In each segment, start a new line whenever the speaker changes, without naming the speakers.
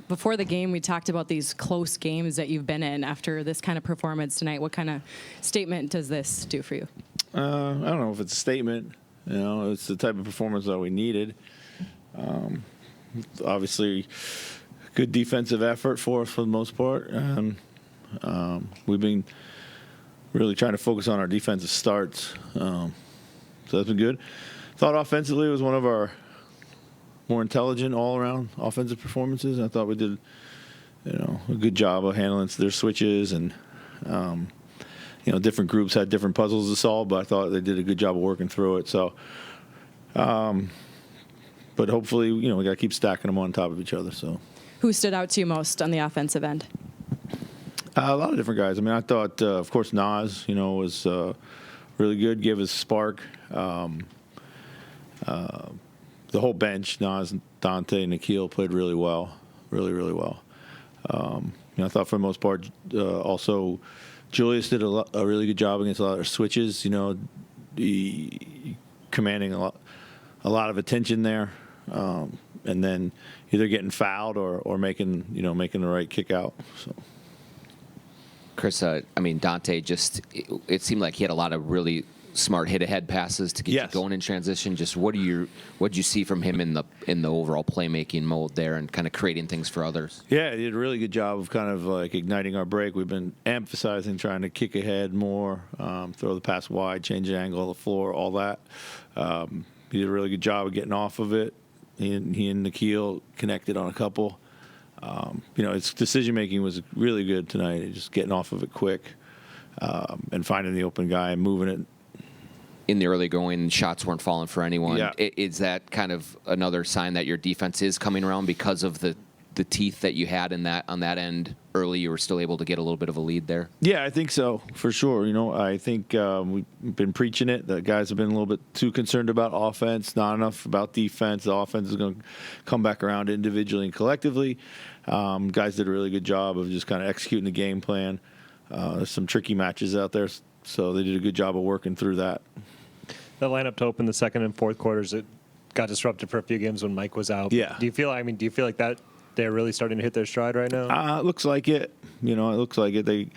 Before the game, we talked about these close games that you've been in. After this kind of performance tonight, what kind of statement does this do for you?
I don't know if it's a statement. It's the type of performance that we needed. Obviously, good defensive effort for us for the most part. We've been really trying to focus on our defensive starts. So that's been good. Thought offensively it was one of our more intelligent all-around offensive performances. I thought we did, a good job of handling their switches, and different groups had different puzzles to solve, but I thought they did a good job of working through it. So, but hopefully, we got to keep stacking them on top of each other. So,
who stood out to you most on the offensive end?
A lot of different guys. I mean, I thought, of course, Nas, was really good, gave us a spark. The whole bench, Nas, Dante, Nikhil played really well, really, really well. I thought for the most part, also Julius did a really good job against a lot of switches. Commanding a lot of attention there, and then either getting fouled or making the right kick out. So.
Chris, Dante it seemed like he had a lot of really smart hit-ahead passes to get you going in transition. Just what did you see from him in the overall playmaking mode there and kind of creating things for others?
Yeah, he did a really good job of kind of like igniting our break. We've been emphasizing trying to kick ahead more, throw the pass wide, change the angle of the floor, all that. He did a really good job of getting off of it. He and Nikhil connected on a couple. His decision-making was really good tonight, just getting off of it quick and finding the open guy and moving it.
In the early going, shots weren't falling for anyone.
Yeah.
Is that kind of another sign that your defense is coming around because of the teeth that you had on that end early? You were still able to get a little bit of a lead there?
Yeah, I think so, for sure. I think we've been preaching it. The guys have been a little bit too concerned about offense, not enough about defense. The offense is going to come back around individually and collectively. Guys did a really good job of just kind of executing the game plan. There's some tricky matches out there, so they did a good job of working through that.
The lineup to open the second and fourth quarters, it got disrupted for a few games when Mike was out.
Yeah.
Do you feel like that they're really starting to hit their stride right now?
It looks like it. It looks like it. They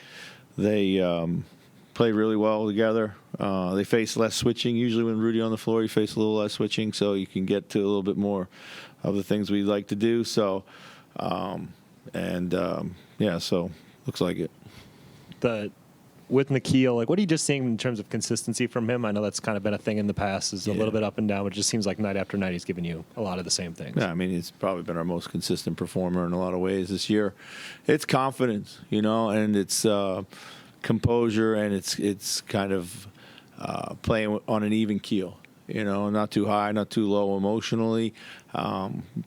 play really well together. They face less switching. Usually when Rudy on the floor, you face a little less switching, so you can get to a little bit more of the things we like to do. So, so looks like it.
With Nikhil, what are you just seeing in terms of consistency from him? I know that's kind of been a thing in the past, is a little bit up and down, but it just seems like night after night he's giving you a lot of the same things.
Yeah, he's probably been our most consistent performer in a lot of ways this year. It's confidence, and it's composure, and it's kind of playing on an even keel, not too high, not too low emotionally,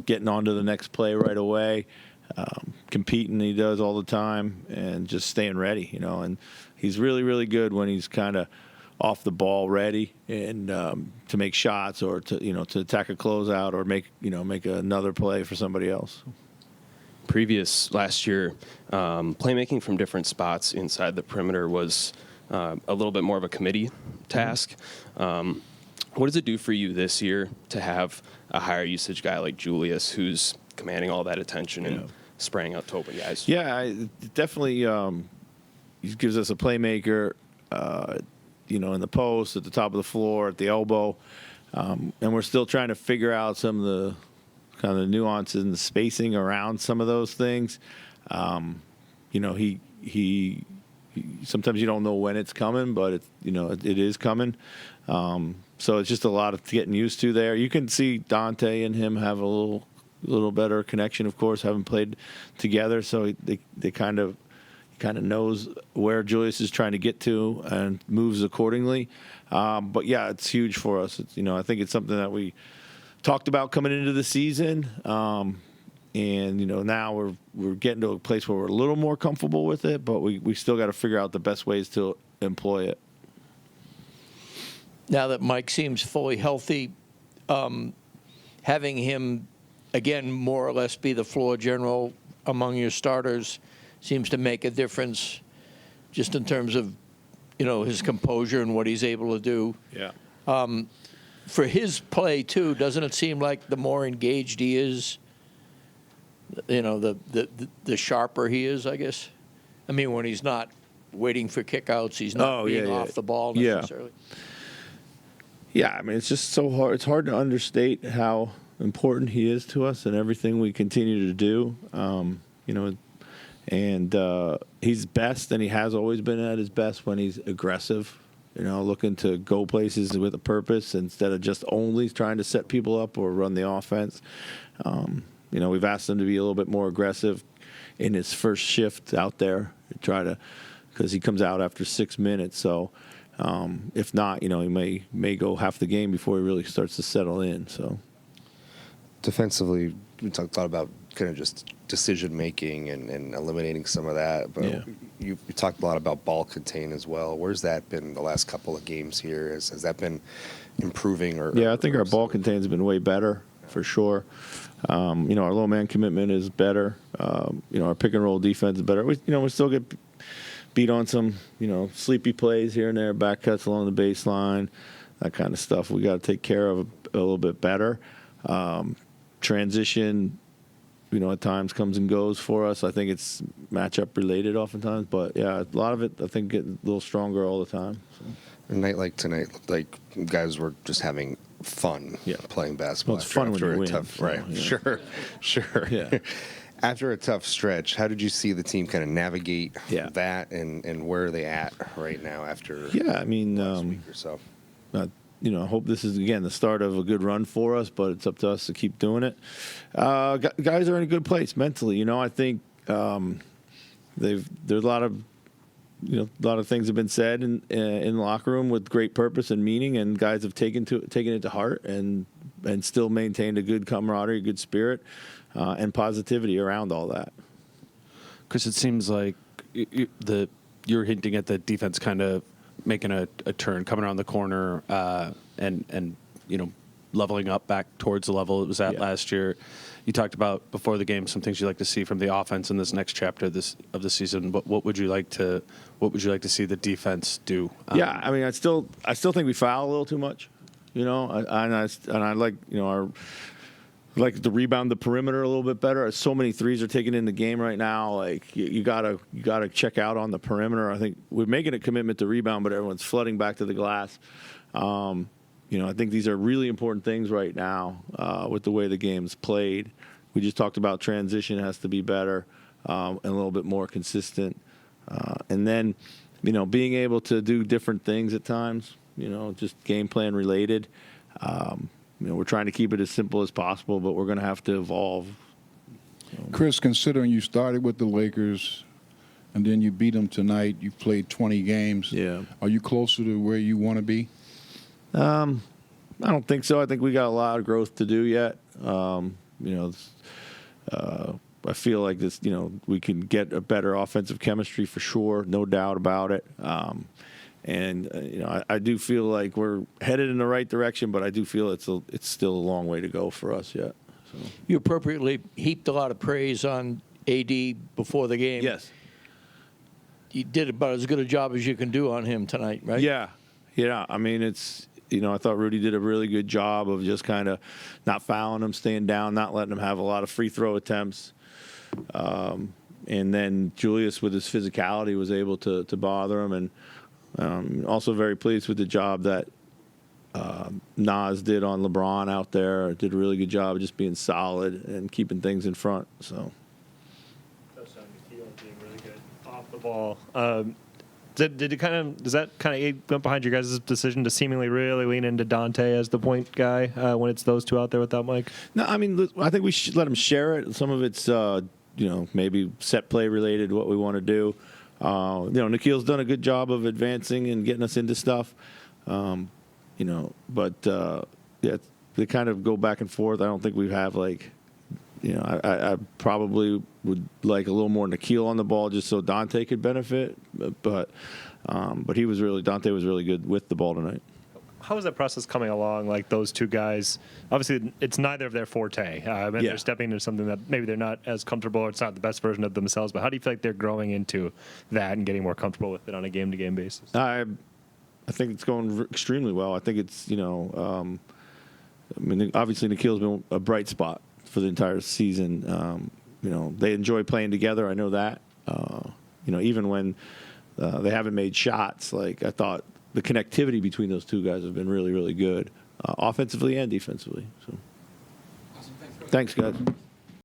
getting on to the next play right away, competing he does all the time, and just staying ready, and he's really, really good when he's kind of off the ball ready and to make shots or to attack a closeout or make another play for somebody else.
Previous last year, playmaking from different spots inside the perimeter was a little bit more of a committee task. What does it do for you this year to have a higher usage guy like Julius who's commanding all that attention and spraying out to open guys?
Yeah, it definitely he gives us a playmaker, in the post, at the top of the floor, at the elbow. And we're still trying to figure out some of the kind of nuances and the spacing around some of those things. He sometimes you don't know when it's coming, but it is coming. So it's just a lot of getting used to there. You can see Dante and him have a little better connection, of course, having played together. So they kind of knows where Julius is trying to get to and moves accordingly. But yeah, it's huge for us. It's, I think it's something that we talked about coming into the season. And now we're getting to a place where we're a little more comfortable with it, but we still got to figure out the best ways to employ it.
Now that Mike seems fully healthy, having him again more or less be the floor general among your starters seems to make a difference, just in terms of his composure and what he's able to do.
Yeah.
For his play too, doesn't it seem like the more engaged he is, the sharper he is, I guess. I mean, when he's not waiting for kickouts, he's not being off the ball necessarily.
Yeah, I mean, it's just so hard. It's hard to understate how important he is to us and everything we continue to do. And he's best, and he has always been at his best when he's aggressive, looking to go places with a purpose instead of just only trying to set people up or run the offense. We've asked him to be a little bit more aggressive in his first shift out there, because he comes out after 6 minutes. So if not, he may go half the game before he really starts to settle in. So
defensively, we thought about kind of just decision making and eliminating some of that. But you talked a lot about ball contain as well. Where's that been the last couple of games here? Has that been improving? I
think our ball contain's been way better for sure. Our low man commitment is better. Our pick and roll defense is better. We still get beat on some sleepy plays here and there, back cuts along the baseline, that kind of stuff. We got to take care of a little bit better. Transition, at times comes and goes for us. I think it's matchup related oftentimes, but a lot of it I think get a little stronger all the time. So.
A night like tonight looked like guys were just having fun playing basketball.
Well, it's fun when you win.
Right, sure.
Yeah.
After a tough stretch, how did you see the team kind of navigate that, and where are they at right now after last week or so?
I hope this is, again, the start of a good run for us, but it's up to us to keep doing it. Guys are in a good place mentally. I think there's a lot of things have been said in the locker room with great purpose and meaning, and guys have taken it to heart and still maintained a good camaraderie, good spirit, and positivity around all that.
Chris, it seems like you're hinting at the defense kind of making a turn, coming around the corner, and leveling up back towards the level it was at last year. You talked about before the game some things you'd like to see from the offense in this next chapter of the season. What would you like to see the defense do?
I still think we foul a little too much. I like like to rebound the perimeter a little bit better. So many threes are taken in the game right now. Like you gotta check out on the perimeter. I think we're making a commitment to rebound, but everyone's flooding back to the glass. I think these are really important things right now with the way the game's played. We just talked about transition has to be better and a little bit more consistent. And then, being able to do different things at times, just game plan related. We're trying to keep it as simple as possible, but we're going to have to evolve.
Chris, considering you started with the Lakers and then you beat them tonight, you played 20 games.
Yeah.
Are you closer to where you want to be?
I don't think so. I think we got a lot of growth to do yet. I feel like this, we can get a better offensive chemistry for sure, no doubt about it. I do feel like we're headed in the right direction, but I do feel it's still a long way to go for us yet. So.
You appropriately heaped a lot of praise on AD before the game.
Yes.
You did about as good a job as you can do on him tonight, right?
Yeah. I mean, it's, I thought Rudy did a really good job of just kind of not fouling him, staying down, not letting him have a lot of free throw attempts. And then Julius, with his physicality, was able to bother him. And also very pleased with the job that Nas did on LeBron out there. Did a really good job of just being solid and keeping things in front. So.
Being really good off the ball. Does that kind of went behind your guys' decision to seemingly really lean into Dante as the point guy when it's those two out there without Mike?
No, I mean, I think we should let him share it. Some of it's maybe set play related, what we want to do. Nikhil's done a good job of advancing and getting us into stuff. But they kind of go back and forth. I don't think we have I probably would like a little more Nikhil on the ball just so Dante could benefit. But Dante was really good with the ball tonight.
How is that process coming along? Like those two guys, obviously it's neither of their forte. They're stepping into something that maybe they're not as comfortable, or it's not the best version of themselves. But how do you feel like they're growing into that and getting more comfortable with it on a game-to-game basis?
I think it's going extremely well. I think it's obviously Nikhil's been a bright spot for the entire season. they enjoy playing together. I know that. Even when they haven't made shots, like I thought the connectivity between those two guys have been really, really good, offensively and defensively. So, thanks, guys.